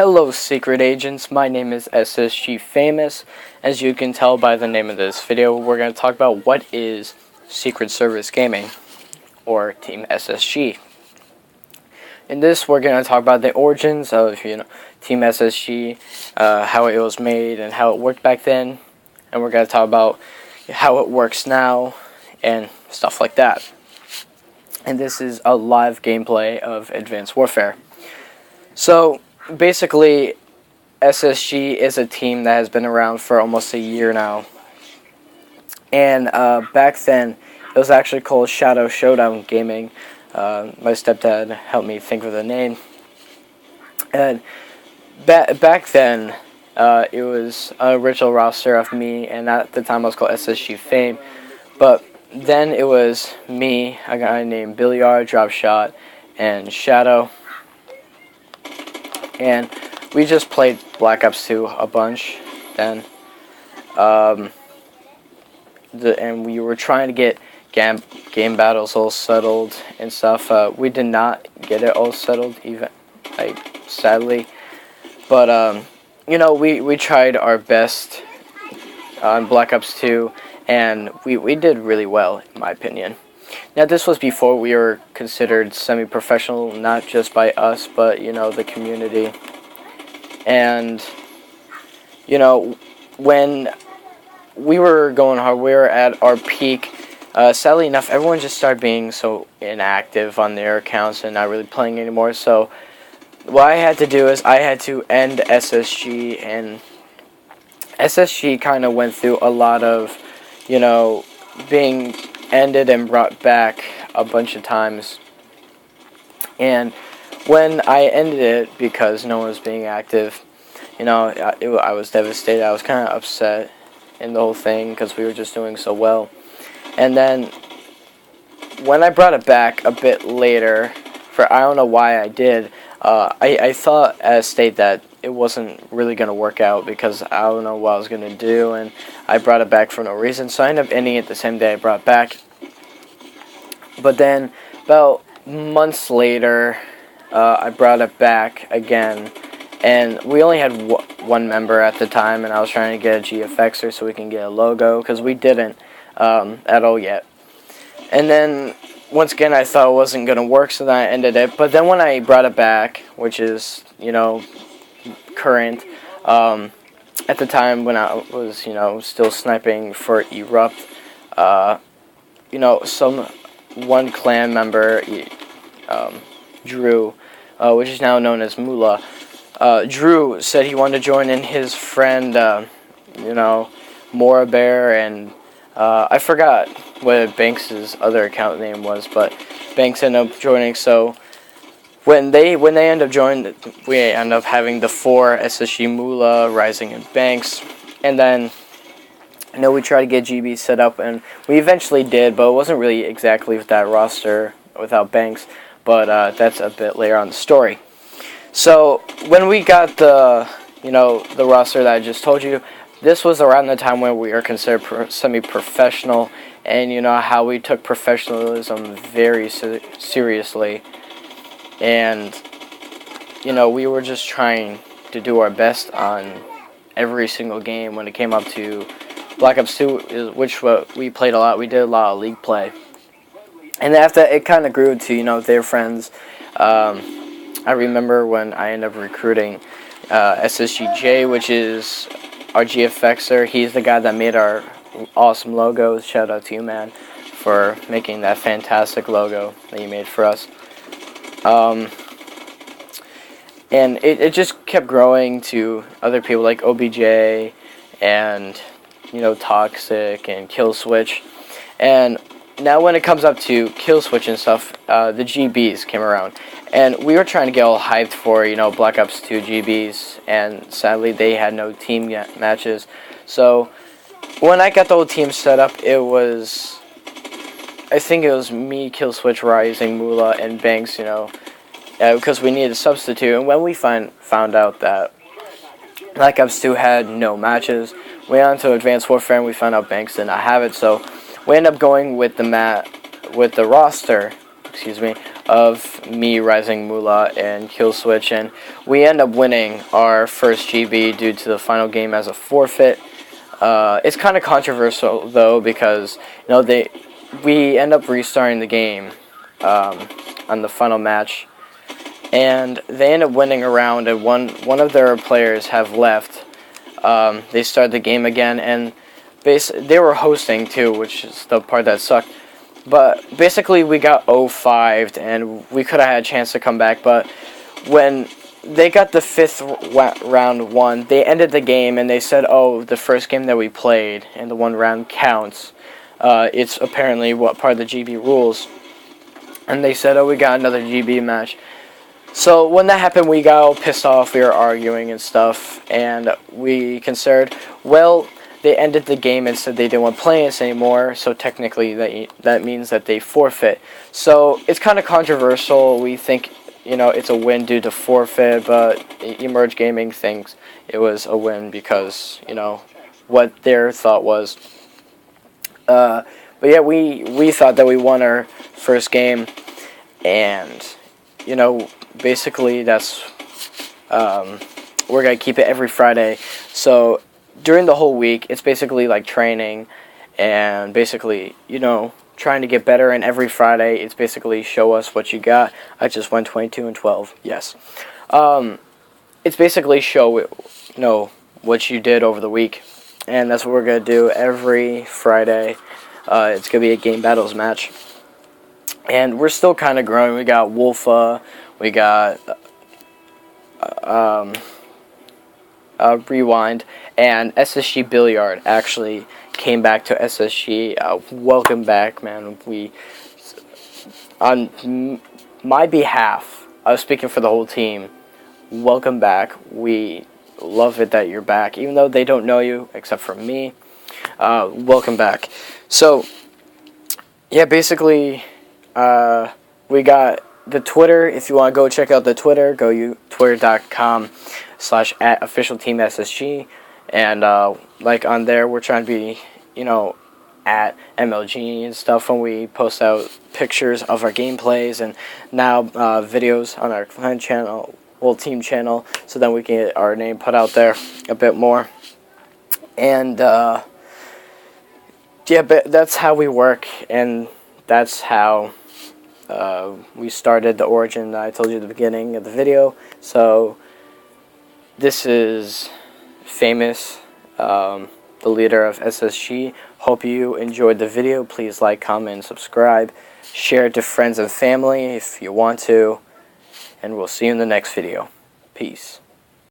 Hello Secret Agents, my name is SSG Famous. As you can tell by the name of this video, we're going to talk about what is Secret Service Gaming, or Team SSG. In this, we're going to talk about the origins of, Team SSG, how it was made and how it worked back then, and we're going to talk about how it works now, and stuff like that. And this is a live gameplay of Advanced Warfare. So, basically, SSG is a team that has been around for almost a year now. And back then, it was actually called Shadow Showdown Gaming. My stepdad helped me think of the name. And back then, it was an original roster of me, and at the time I was called SSG Fame. But then it was me, a guy named Billy R, Drop Shot, and Shadow. And we just played Black Ops 2 a bunch then. And we were trying to get game battles all settled and stuff. We did not get it all settled, even, sadly. But, we tried our best on Black Ops 2, and we did really well, in my opinion. Now, this was before we were considered semi-professional, not just by us, but, the community. And, when we were going hard, we were at our peak. Sadly enough, everyone just started being so inactive on their accounts and not really playing anymore. So, what I had to do is I had to end SSG, and SSG kind of went through a lot of, being ended and brought back a bunch of times. And when I ended it, because no one was being active, I was devastated. I was kind of upset in the whole thing because we were just doing so well. And then when I brought it back a bit later, I don't know why I did, I thought at a state that it wasn't really going to work out because I don't know what I was going to do, and I brought it back for no reason. So I ended up ending it the same day I brought it back. But then, about months later, I brought it back again, and we only had one member at the time, and I was trying to get a GFXer so we can get a logo, because we didn't at all yet. And then, once again, I thought it wasn't going to work, so then I ended it. But then when I brought it back, which is, current, at the time when I was, still sniping for Erupt, one clan member, Drew, which is now known as Moolah, Drew said he wanted to join in his friend, Mora Bear, and I forgot what Banks' other account name was, but Banks ended up joining. So when they end up joining, we end up having the 4 SSG Moolah, Rising, and Banks. And then we tried to get GB set up, and we eventually did, but it wasn't really exactly with that roster without Banks. But that's a bit later on the story. So when we got the roster that I just told you, this was around the time when we were considered semi-professional, and how we took professionalism very seriously. And we were just trying to do our best on every single game. When it came up to Black Ops 2, which we played a lot, we did a lot of league play. And after it kind of grew to, their friends. I remember when I ended up recruiting SSGJ, which is our GFXer. He's the guy that made our awesome logos. Shout out to you, man, for making that fantastic logo that you made for us. And it just kept growing to other people like OBJ and, Toxic and Killswitch. And now when it comes up to Killswitch and stuff, the GBs came around. And we were trying to get all hyped for, Black Ops 2 GBs. And sadly, they had no team matches. So when I got the whole team set up, I think it was me, Killswitch, Rising, Moolah, and Banks, because we needed a substitute. And when we found out that Black Ops 2 had no matches, we went on to Advanced Warfare, and we found out Banks did not have it. So we ended up going with the roster, of me, Rising Moolah, and Killswitch, and we end up winning our first GB due to the final game as a forfeit. It's kind of controversial though, because we end up restarting the game on the final match, and they end up winning a round, and one of their players have left. They start the game again, and they were hosting too, which is the part that sucked. But basically, we got 0-5'd, and we could have had a chance to come back. But when they got the fifth round won, they ended the game, and they said, "Oh, the first game that we played and the one round counts." It's apparently part of the GB rules. And they said, "Oh, we got another GB match." So when that happened, we got all pissed off. We were arguing and stuff, and we considered, well, they ended the game and said they didn't want to play us anymore, so technically that means that they forfeit. So it's kind of controversial. We think, it's a win due to forfeit, but Emerge Gaming thinks it was a win because, what their thought was. But yeah, we thought that we won our first game, and, basically that's, we're going to keep it every Friday. So during the whole week, it's basically like training and basically, trying to get better. And every Friday, it's basically show us what you got. I just went 22-12. Yes. It's basically show, what you did over the week. And that's what we're going to do every Friday. It's going to be a game battles match. And we're still kind of growing. We got Wolfa. We got Rewind, and SSG Billiard actually came back to SSG. Welcome back, man. On my behalf, I was speaking for the whole team. Welcome back. We love it that you're back, even though they don't know you except for me. Welcome back. So, yeah, basically, we got the Twitter. If you want to go check out the Twitter, go twitter.com/@officialteamssg, and on there we're trying to be at MLG and stuff when we post out pictures of our gameplays, and now videos on our client channel, team channel, so then we can get our name put out there a bit more. And yeah, but that's how we work, and that's how we started the origin that I told you at the beginning of the video. So this is Famous, the leader of SSG. Hope you enjoyed the video. Please like, comment, and subscribe. Share it to friends and family if you want to. And we'll see you in the next video. Peace.